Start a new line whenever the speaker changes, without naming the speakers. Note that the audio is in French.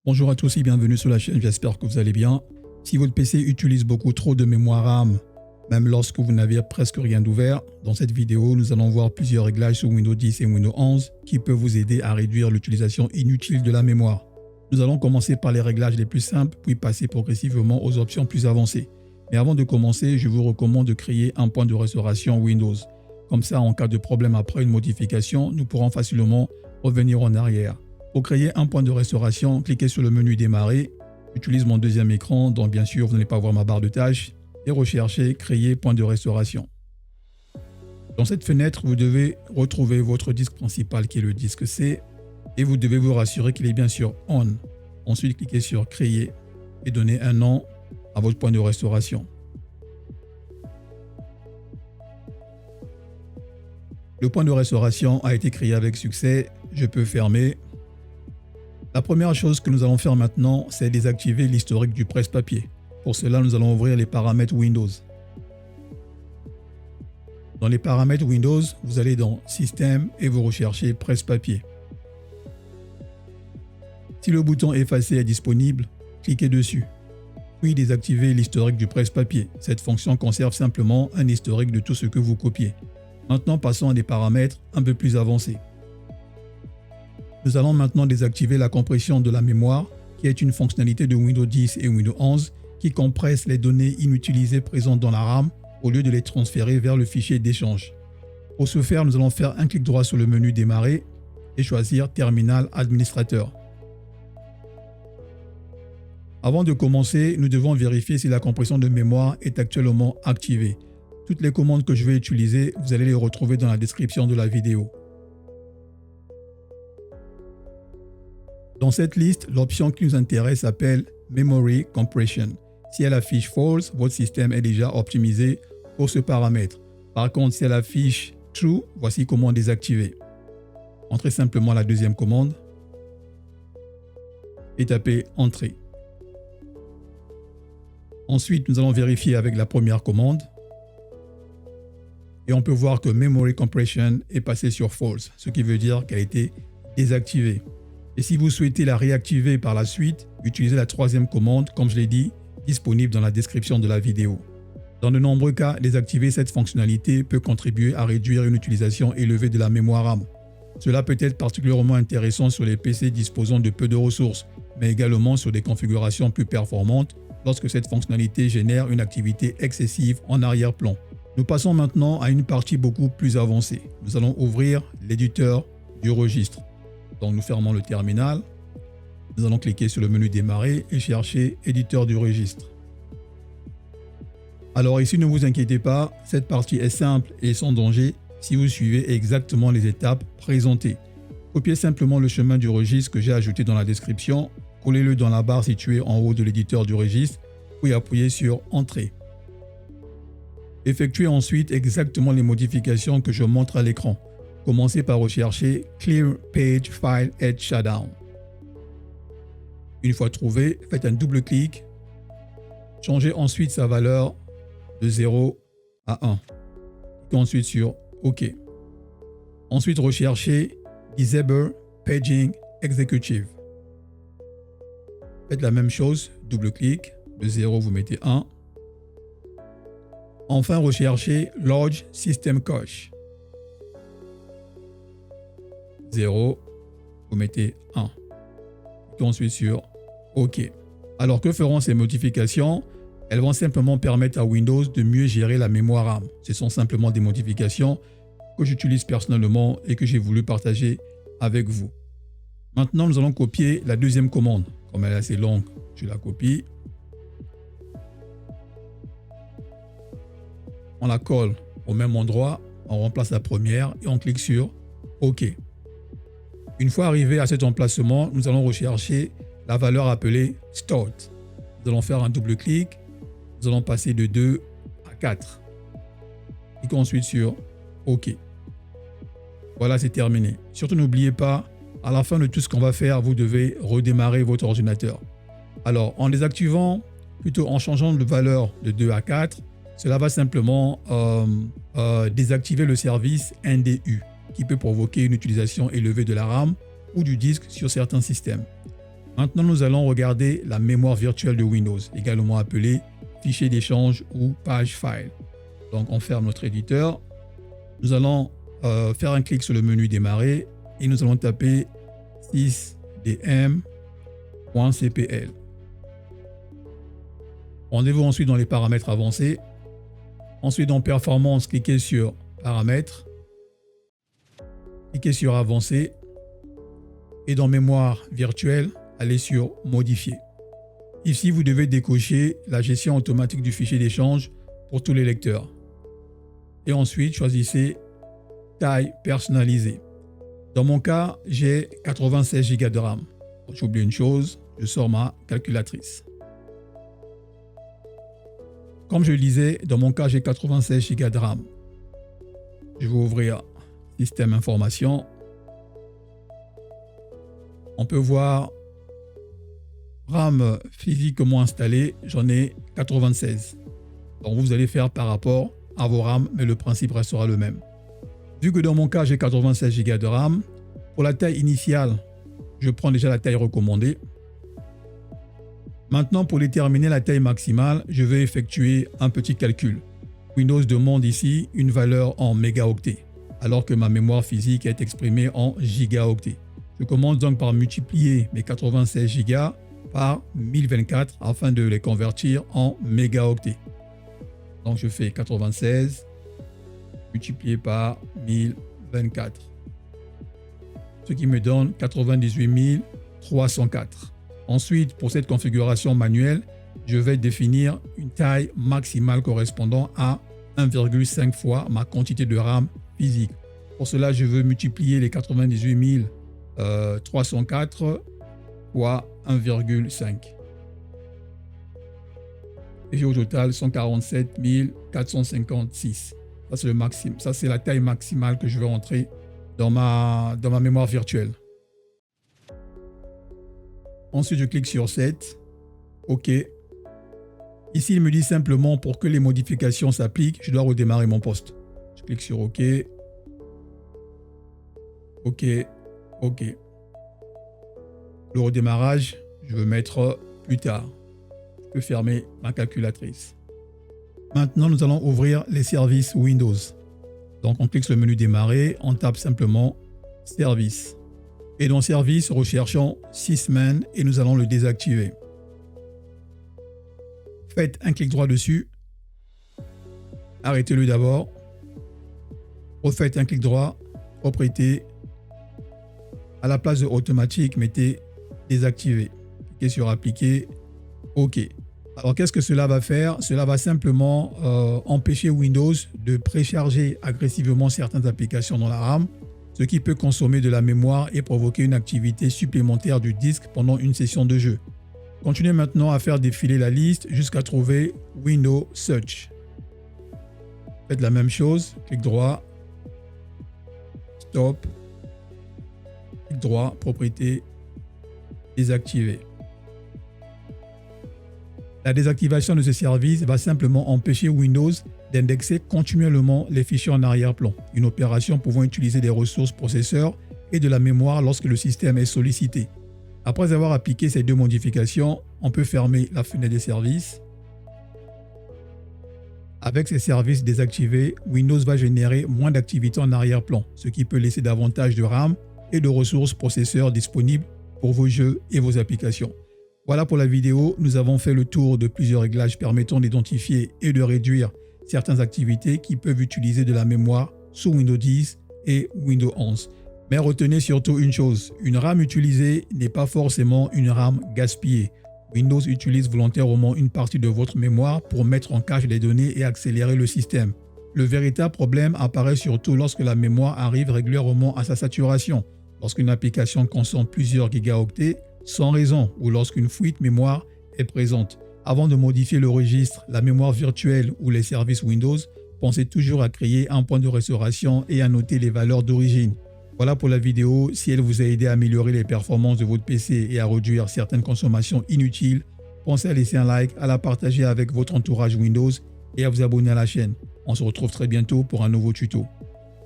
Bonjour à tous et bienvenue sur la chaîne, j'espère que vous allez bien. Si votre PC utilise beaucoup trop de mémoire RAM, même lorsque vous n'avez presque rien d'ouvert, dans cette vidéo, nous allons voir plusieurs réglages sur Windows 10 et Windows 11 qui peuvent vous aider à réduire l'utilisation inutile de la mémoire. Nous allons commencer par les réglages les plus simples, puis passer progressivement aux options plus avancées. Mais avant de commencer, je vous recommande de créer un point de restauration Windows. Comme ça, en cas de problème après une modification, nous pourrons facilement revenir en arrière. Pour créer un point de restauration, cliquez sur le menu Démarrer. J'utilise mon deuxième écran, donc bien sûr, vous n'allez pas voir ma barre de tâches. Et recherchez Créer point de restauration. Dans cette fenêtre, vous devez retrouver votre disque principal qui est le disque C. Et vous devez vous rassurer qu'il est bien sûr On. Ensuite, cliquez sur Créer et donnez un nom à votre point de restauration. Le point de restauration a été créé avec succès. Je peux fermer. La première chose que nous allons faire maintenant, c'est désactiver l'historique du presse-papier. Pour cela, nous allons ouvrir les paramètres Windows. Dans les paramètres Windows, vous allez dans Système et vous recherchez presse-papier. Si le bouton Effacer est disponible, cliquez dessus. Puis désactivez l'historique du presse-papier. Cette fonction conserve simplement un historique de tout ce que vous copiez. Maintenant, passons à des paramètres un peu plus avancés. Nous allons maintenant désactiver la compression de la mémoire, qui est une fonctionnalité de Windows 10 et Windows 11 qui compresse les données inutilisées présentes dans la RAM au lieu de les transférer vers le fichier d'échange. Pour ce faire, nous allons faire un clic droit sur le menu Démarrer et choisir Terminal Administrateur. Avant de commencer, nous devons vérifier si la compression de mémoire est actuellement activée. Toutes les commandes que je vais utiliser, vous allez les retrouver dans la description de la vidéo. Dans cette liste, l'option qui nous intéresse s'appelle Memory Compression. Si elle affiche False, votre système est déjà optimisé pour ce paramètre. Par contre, si elle affiche True, voici comment désactiver. Entrez simplement la deuxième commande et tapez Entrée. Ensuite, nous allons vérifier avec la première commande. Et on peut voir que Memory Compression est passé sur False, ce qui veut dire qu'elle a été désactivée. Et si vous souhaitez la réactiver par la suite, utilisez la troisième commande, comme je l'ai dit, disponible dans la description de la vidéo. Dans de nombreux cas, désactiver cette fonctionnalité peut contribuer à réduire une utilisation élevée de la mémoire RAM. Cela peut être particulièrement intéressant sur les PC disposant de peu de ressources, mais également sur des configurations plus performantes lorsque cette fonctionnalité génère une activité excessive en arrière-plan. Nous passons maintenant à une partie beaucoup plus avancée. Nous allons ouvrir l'éditeur du registre. Donc nous fermons le terminal. Nous allons cliquer sur le menu Démarrer et chercher Éditeur du registre. Alors ici, ne vous inquiétez pas, cette partie est simple et sans danger si vous suivez exactement les étapes présentées. Copiez simplement le chemin du registre que j'ai ajouté dans la description, collez-le dans la barre située en haut de l'éditeur du registre, puis appuyez sur Entrée. Effectuez ensuite exactement les modifications que je montre à l'écran. Commencez par rechercher Clear Page File Edge Shutdown. Une fois trouvé, faites un double-clic. Changez ensuite sa valeur de 0 à 1. Cliquez ensuite sur OK. Ensuite, recherchez Disable Paging Executive. Faites la même chose, double-clic. De 0, vous mettez 1. Enfin, recherchez Lodge System Cache. 0, vous mettez 1. Cliquez ensuite sur OK. Alors que feront ces modifications? Elles vont simplement permettre à Windows de mieux gérer la mémoire RAM. Ce sont simplement des modifications que j'utilise personnellement et que j'ai voulu partager avec vous. Maintenant, nous allons copier la deuxième commande. Comme elle est assez longue, je la copie. On la colle au même endroit, on remplace la première et on clique sur OK. Une fois arrivé à cet emplacement, nous allons rechercher la valeur appelée Start. Nous allons faire un double-clic. Nous allons passer de 2 à 4. Cliquez ensuite sur OK. Voilà, c'est terminé. Surtout, n'oubliez pas, à la fin de tout ce qu'on va faire, vous devez redémarrer votre ordinateur. Alors, en désactivant, plutôt en changeant de valeur de 2 à 4, cela va simplement désactiver le service NDU qui peut provoquer une utilisation élevée de la RAM ou du disque sur certains systèmes. Maintenant, nous allons regarder la mémoire virtuelle de Windows, également appelée fichier d'échange ou page file. Donc, on ferme notre éditeur. Nous allons faire un clic sur le menu démarrer et nous allons taper 6dm.cpl. Rendez-vous ensuite dans les paramètres avancés. Ensuite, dans performance, cliquez sur paramètres. Cliquez sur avancé. Et dans mémoire virtuelle, allez sur modifier. Ici, vous devez décocher la gestion automatique du fichier d'échange pour tous les lecteurs. Et ensuite, choisissez taille personnalisée. Dans mon cas, j'ai 96 Go de RAM. J'oublie une chose, je sors ma calculatrice. Comme je le disais, dans mon cas, j'ai 96 Go de RAM. Je vais ouvrir Système information. On peut voir RAM physiquement installé, j'en ai 96. Donc vous allez faire par rapport à vos RAM, mais le principe restera le même. Vu que dans mon cas, j'ai 96 Go de RAM, pour la taille initiale, je prends déjà la taille recommandée. Maintenant, pour déterminer la taille maximale, je vais effectuer un petit calcul. Windows demande ici une valeur en mégaoctets, alors que ma mémoire physique est exprimée en gigaoctets. Je commence donc par multiplier mes 96 Go par 1024 afin de les convertir en mégaoctets. Donc je fais 96 multiplié par 1024, ce qui me donne 98 304. Ensuite, pour cette configuration manuelle, je vais définir une taille maximale correspondant à 1,5 fois ma quantité de RAM physique. Pour cela, je veux multiplier les 98 304 fois 1,5. Et j'ai au total 147 456. Ça, c'est le maximum. Ça, c'est la taille maximale que je vais rentrer dans ma mémoire virtuelle. Ensuite, je clique sur 7. OK. Ici, il me dit simplement pour que les modifications s'appliquent, je dois redémarrer mon poste. Je clique sur OK. OK. OK. Le redémarrage, je veux mettre plus tard. Je peux fermer ma calculatrice. Maintenant, nous allons ouvrir les services Windows. Donc, on clique sur le menu démarrer, on tape simplement service. Et dans service, recherchons Sysman et nous allons le désactiver. Faites un clic droit dessus. Arrêtez-le d'abord. Refaites un clic droit. Propriété. À la place de automatique, mettez désactiver. Cliquez sur appliquer. OK. Alors, qu'est-ce que cela va faire? Cela va simplement empêcher Windows de précharger agressivement certaines applications dans la RAM, ce qui peut consommer de la mémoire et provoquer une activité supplémentaire du disque pendant une session de jeu. Continuez maintenant à faire défiler la liste jusqu'à trouver Windows Search. Faites la même chose, clic droit, stop, clic droit, propriété, désactiver. La désactivation de ce service va simplement empêcher Windows d'indexer continuellement les fichiers en arrière-plan, une opération pouvant utiliser des ressources processeurs et de la mémoire lorsque le système est sollicité. Après avoir appliqué ces deux modifications, on peut fermer la fenêtre des services. Avec ces services désactivés, Windows va générer moins d'activité en arrière-plan, ce qui peut laisser davantage de RAM et de ressources processeurs disponibles pour vos jeux et vos applications. Voilà pour la vidéo, nous avons fait le tour de plusieurs réglages permettant d'identifier et de réduire certaines activités qui peuvent utiliser de la mémoire sous Windows 10 et Windows 11. Mais retenez surtout une chose, une RAM utilisée n'est pas forcément une RAM gaspillée. Windows utilise volontairement une partie de votre mémoire pour mettre en cache les données et accélérer le système. Le véritable problème apparaît surtout lorsque la mémoire arrive régulièrement à sa saturation, lorsqu'une application consomme plusieurs gigaoctets sans raison ou lorsqu'une fuite mémoire est présente. Avant de modifier le registre, la mémoire virtuelle ou les services Windows, pensez toujours à créer un point de restauration et à noter les valeurs d'origine. Voilà pour la vidéo. Si elle vous a aidé à améliorer les performances de votre PC et à réduire certaines consommations inutiles, pensez à laisser un like, à la partager avec votre entourage Windows et à vous abonner à la chaîne. On se retrouve très bientôt pour un nouveau tuto.